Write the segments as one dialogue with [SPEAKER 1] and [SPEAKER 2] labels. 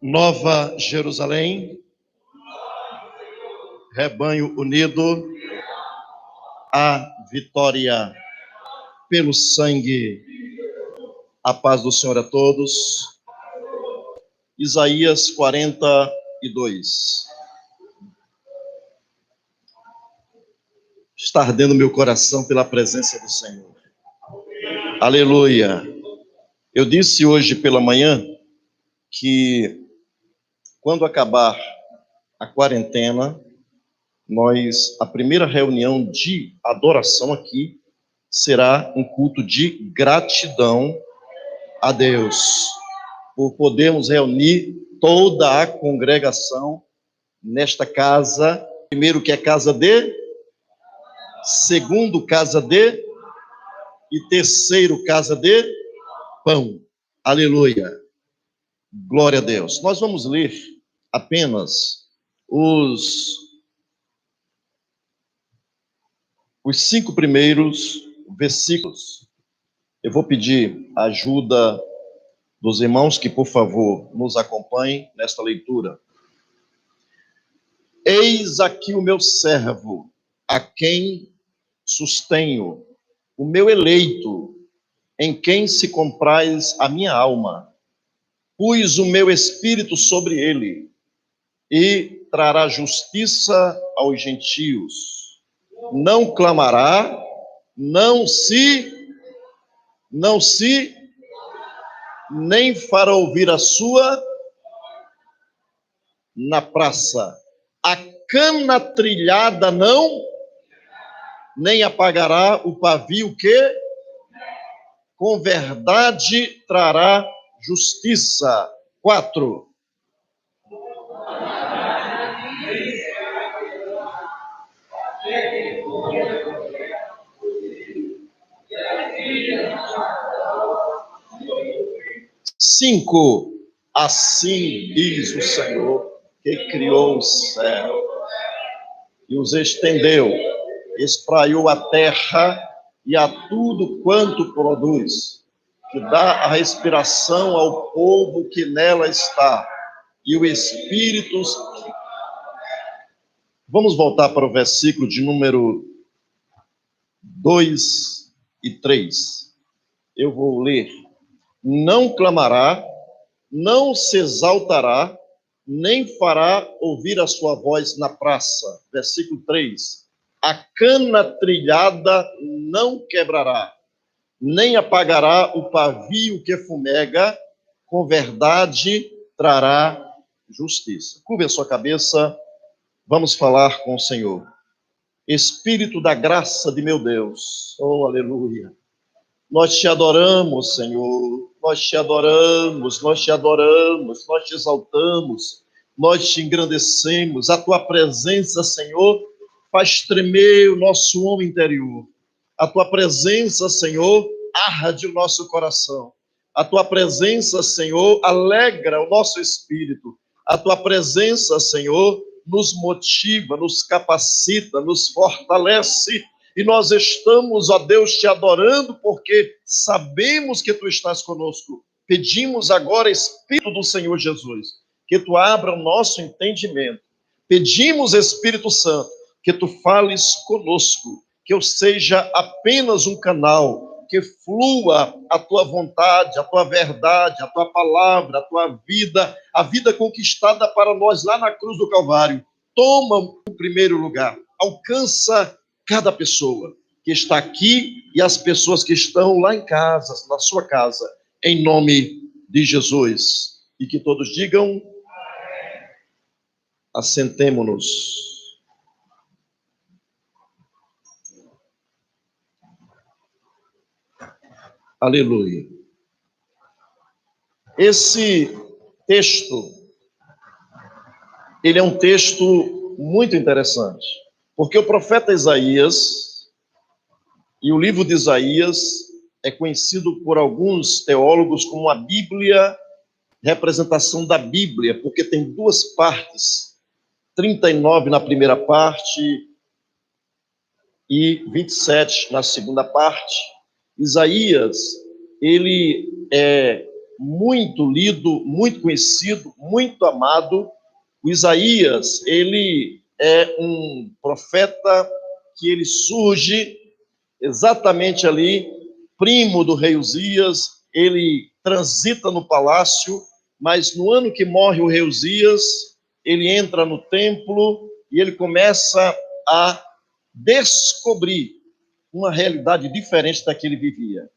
[SPEAKER 1] Nova Jerusalém, rebanho unido, a vitória pelo sangue, a paz do Senhor a todos. Isaías 42. Está ardendo meu coração pela presença do Senhor. Aleluia. Eu disse hoje pela manhã que quando acabar a quarentena, a primeira reunião de adoração aqui será um culto de gratidão a Deus, por podermos reunir toda a congregação nesta casa, primeiro que é casa de, segundo casa de, e terceiro casa de pão. Aleluia. Glória a Deus. Nós vamos ler apenas os 5 primeiros versículos. Eu vou pedir a ajuda dos irmãos que, por favor, nos acompanhem nesta leitura. Eis aqui o meu servo, a quem sustenho, o meu eleito, em quem se compraz a minha alma. Pus o meu espírito sobre ele, e trará justiça aos gentios. Não clamará, nem fará ouvir a sua na praça. A cana trilhada não, nem apagará o pavio que com verdade trará justiça. 4. Cinco. Assim diz o Senhor, que criou o céu e os estendeu, espraiou a terra e a tudo quanto produz, que dá a respiração ao povo que nela está, e o Espírito... Vamos voltar para o versículo de número 2 e 3. Eu vou ler. Não clamará, não se exaltará, nem fará ouvir a sua voz na praça. Versículo 3. A cana trilhada não quebrará, nem apagará o pavio que fumega, com verdade trará justiça. Curve a sua cabeça, vamos falar com o Senhor. Espírito da graça de meu Deus, oh aleluia. Nós te adoramos, Senhor, nós te adoramos, nós te adoramos, nós te exaltamos, nós te engrandecemos. A tua presença, Senhor, faz tremer o nosso homem interior. A tua presença, Senhor, arde o nosso coração. A tua presença, Senhor, alegra o nosso espírito. A tua presença, Senhor, nos motiva, nos capacita, nos fortalece. E nós estamos, ó Deus, te adorando porque sabemos que tu estás conosco. Pedimos agora, Espírito do Senhor Jesus, que tu abra o nosso entendimento. Pedimos, Espírito Santo, que tu fales conosco, que eu seja apenas um canal, que flua a tua vontade, a tua verdade, a tua palavra, a tua vida, a vida conquistada para nós lá na cruz do Calvário. Toma o primeiro lugar, alcança cada pessoa que está aqui e as pessoas que estão lá em casa, na sua casa, em nome de Jesus. E que todos digam, assentemo-nos. Aleluia. Esse texto, ele é um texto muito interessante, porque o profeta Isaías, e o livro de Isaías é conhecido por alguns teólogos como a Bíblia, representação da Bíblia, porque tem 2 partes, 39 na primeira parte e 27 na segunda parte. Isaías, ele é muito lido, muito conhecido, muito amado. O Isaías, ele é um profeta que ele surge exatamente ali, primo do rei Uzias, ele transita no palácio, mas no ano que morre o rei Uzias, ele entra no templo e ele começa a descobrir uma realidade diferente da que ele vivia.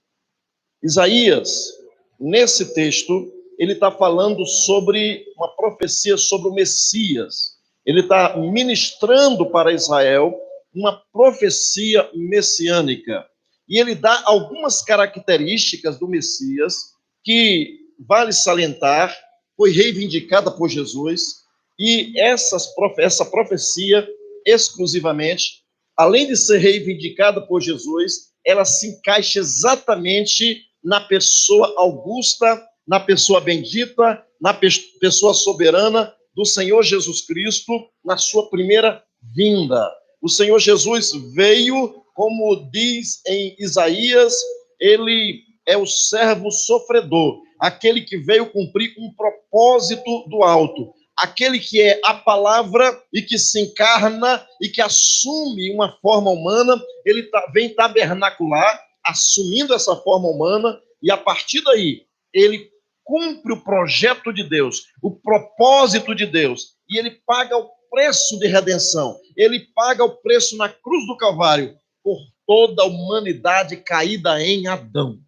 [SPEAKER 1] Isaías, nesse texto, ele está falando sobre uma profecia sobre o Messias. Ele está ministrando para Israel uma profecia messiânica. E ele dá algumas características do Messias que, vale salientar, foi reivindicada por Jesus. E essa profecia, exclusivamente, além de ser reivindicada por Jesus, ela se encaixa exatamente na pessoa augusta, na pessoa bendita, na pessoa soberana do Senhor Jesus Cristo, na sua primeira vinda. O Senhor Jesus veio, como diz em Isaías, ele é o servo sofredor, aquele que veio cumprir um propósito do alto, aquele que é a palavra e que se encarna e que assume uma forma humana, ele vem tabernacular, assumindo essa forma humana, e a partir daí, ele cumpre o projeto de Deus, o propósito de Deus, e ele paga o preço de redenção, ele paga o preço na cruz do Calvário, por toda a humanidade caída em Adão.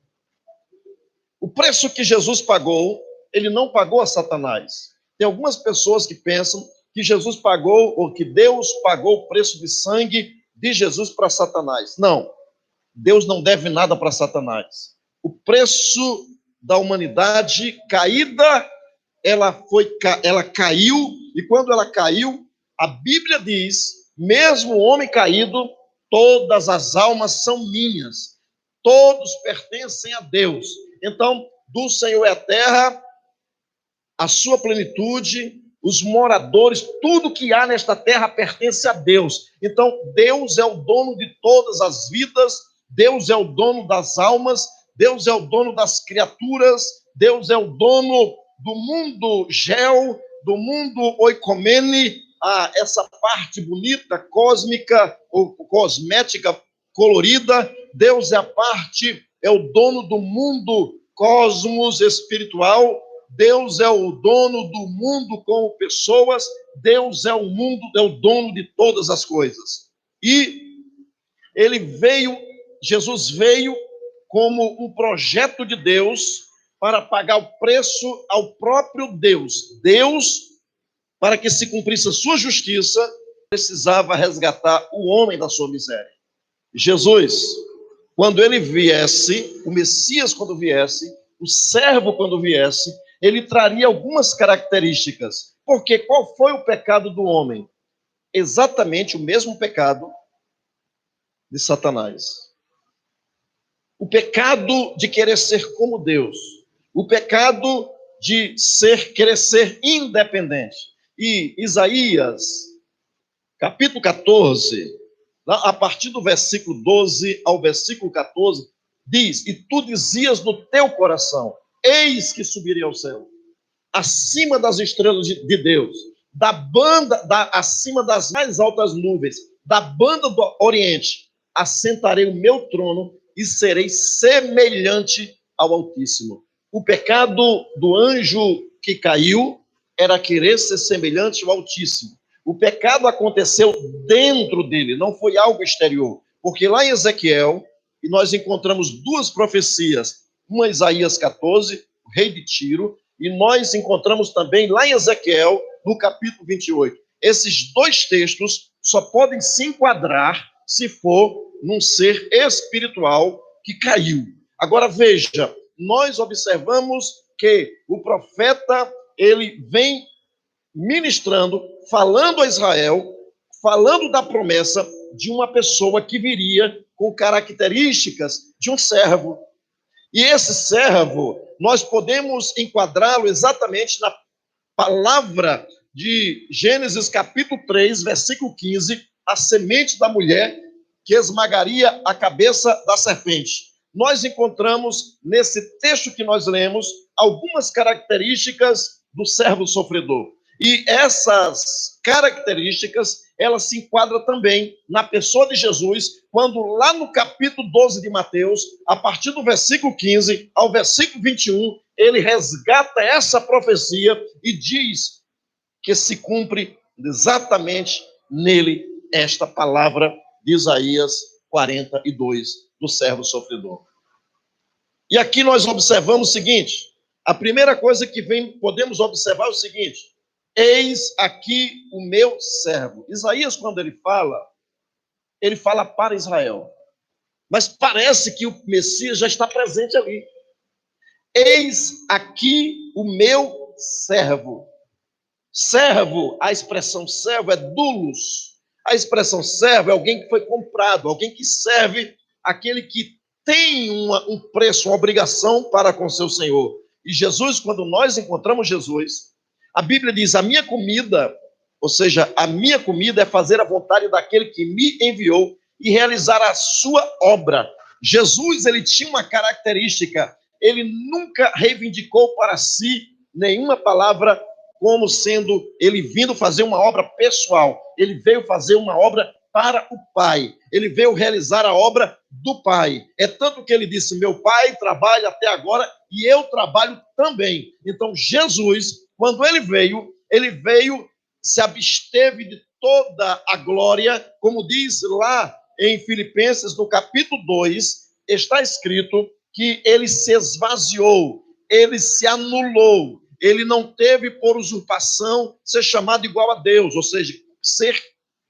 [SPEAKER 1] O preço que Jesus pagou, ele não pagou a Satanás. Tem algumas pessoas que pensam que Jesus pagou, ou que Deus pagou o preço de sangue de Jesus para Satanás. Não, Deus não deve nada para Satanás. O preço da humanidade caída, ela caiu, e quando ela caiu, a Bíblia diz, mesmo o homem caído, todas as almas são minhas, todos pertencem a Deus. Então, do Senhor é a terra, a sua plenitude, os moradores, tudo que há nesta terra pertence a Deus. Então, Deus é o dono de todas as vidas, Deus é o dono das almas, Deus é o dono das criaturas, Deus é o dono do mundo gel, do mundo oikomene, essa parte bonita, cósmica, ou cosmética, colorida. Deus é a parte, é o dono do mundo cosmos espiritual. Deus é o dono do mundo como pessoas, Deus é o dono de todas as coisas. E Jesus veio como um projeto de Deus para pagar o preço ao próprio Deus. Deus, para que se cumprisse a sua justiça, precisava resgatar o homem da sua miséria. Jesus, quando ele viesse, o Messias quando viesse, o servo quando viesse, ele traria algumas características. Porque qual foi o pecado do homem? Exatamente o mesmo pecado de Satanás. O pecado de querer ser como Deus. O pecado de querer ser independente. E Isaías, capítulo 14, a partir do versículo 12 ao versículo 14, diz: e tu dizias no teu coração, eis que subirei ao céu, acima das estrelas de Deus, acima das mais altas nuvens, da banda do Oriente, assentarei o meu trono e serei semelhante ao Altíssimo. O pecado do anjo que caiu era querer ser semelhante ao Altíssimo. O pecado aconteceu dentro dele, não foi algo exterior. Porque lá em Ezequiel, nós encontramos duas profecias, uma em Isaías 14, o rei de Tiro, e nós encontramos também lá em Ezequiel, no capítulo 28. Esses dois textos só podem se enquadrar se for num ser espiritual que caiu. Agora veja, nós observamos que o profeta, ele vem ministrando, falando a Israel, falando da promessa de uma pessoa que viria com características de um servo. E esse servo, nós podemos enquadrá-lo exatamente na palavra de Gênesis capítulo 3, versículo 15, a semente da mulher que esmagaria a cabeça da serpente. Nós encontramos nesse texto que nós lemos algumas características do servo sofredor. E essas características, elas se enquadram também na pessoa de Jesus, quando lá no capítulo 12 de Mateus, a partir do versículo 15 ao versículo 21, ele resgata essa profecia e diz que se cumpre exatamente nele esta palavra de Isaías 42, do servo sofredor. E aqui nós observamos o seguinte, a primeira coisa que podemos observar é o seguinte: eis aqui o meu servo. Isaías, quando ele fala para Israel. Mas parece que o Messias já está presente ali. Eis aqui o meu servo. Servo, a expressão servo é doulos. A expressão servo é alguém que foi comprado, alguém que serve, aquele que tem um preço, uma obrigação para com seu Senhor. E Jesus, quando nós encontramos Jesus, a Bíblia diz, a minha comida, ou seja, a minha comida é fazer a vontade daquele que me enviou e realizar a sua obra. Jesus, ele tinha uma característica, ele nunca reivindicou para si nenhuma palavra como sendo ele vindo fazer uma obra pessoal. Ele veio fazer uma obra para o Pai. Ele veio realizar a obra do Pai. É tanto que ele disse, meu Pai trabalha até agora e eu trabalho também. Então, Jesus, quando ele veio, se absteve de toda a glória, como diz lá em Filipenses, no capítulo 2, está escrito que ele se esvaziou, ele se anulou, ele não teve por usurpação ser chamado igual a Deus, ou seja, ser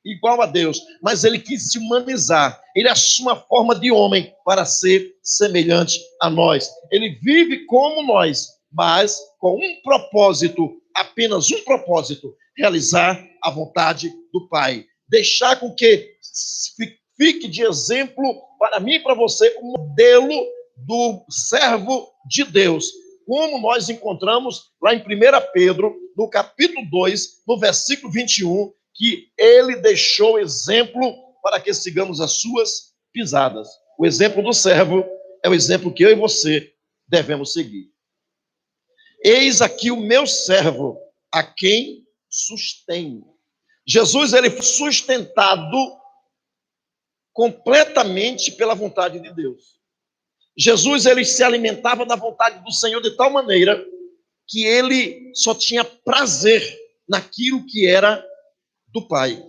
[SPEAKER 1] igual a Deus, mas ele quis se humanizar, ele assume a forma de homem para ser semelhante a nós. Ele vive como nós, mas com um propósito, apenas um propósito, realizar a vontade do Pai. Deixar com que fique de exemplo para mim e para você o modelo do servo de Deus, como nós encontramos lá em 1 Pedro, no capítulo 2, no versículo 21, que ele deixou exemplo para que sigamos as suas pisadas. O exemplo do servo é o exemplo que eu e você devemos seguir. Eis aqui o meu servo, a quem sustento. Jesus, ele foi sustentado completamente pela vontade de Deus. Jesus, ele se alimentava da vontade do Senhor de tal maneira que ele só tinha prazer naquilo que era do Pai.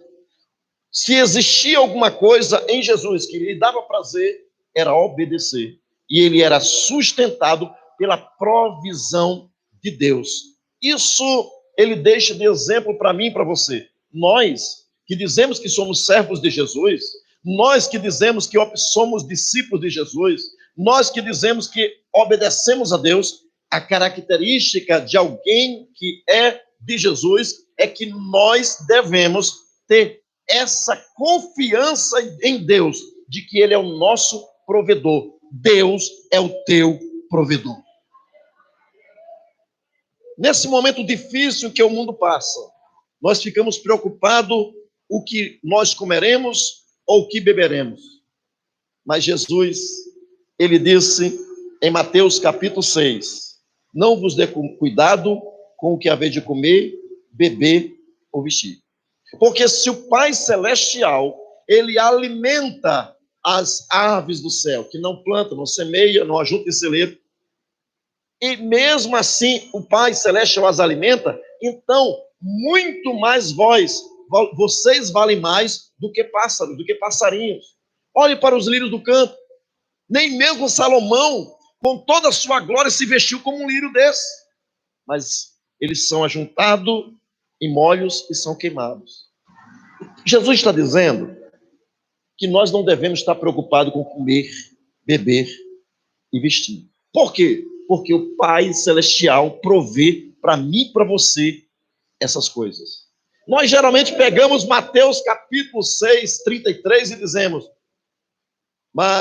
[SPEAKER 1] Se existia alguma coisa em Jesus que lhe dava prazer, era obedecer. E ele era sustentado pela provisão de Deus. Isso ele deixa de exemplo para mim e para você. Nós que dizemos que somos servos de Jesus, nós que dizemos que somos discípulos de Jesus, nós que dizemos que obedecemos a Deus, a característica de alguém que é de Jesus é que nós devemos ter essa confiança em Deus, de que Ele é o nosso provedor. Deus é o teu provedor. Nesse momento difícil que o mundo passa, nós ficamos preocupados o que nós comeremos ou o que beberemos. Mas Jesus, ele disse em Mateus capítulo 6, não vos dê cuidado com o que haver de comer, beber ou vestir. Porque se o Pai Celestial, ele alimenta as aves do céu, que não plantam, não semeiam, não ajuntam em celeiro, e mesmo assim o Pai Celestial as alimenta, então muito mais vocês valem mais do que pássaros, do que passarinhos. Olhe para os lírios do campo. Nem mesmo Salomão, com toda a sua glória, se vestiu como um lírio desse. Mas eles são ajuntados em molhos e são queimados. Jesus está dizendo que nós não devemos estar preocupados com comer, beber e vestir. Por quê? Porque o Pai Celestial provê para mim e para você essas coisas. Nós geralmente pegamos Mateus capítulo 6, 33 e dizemos, mas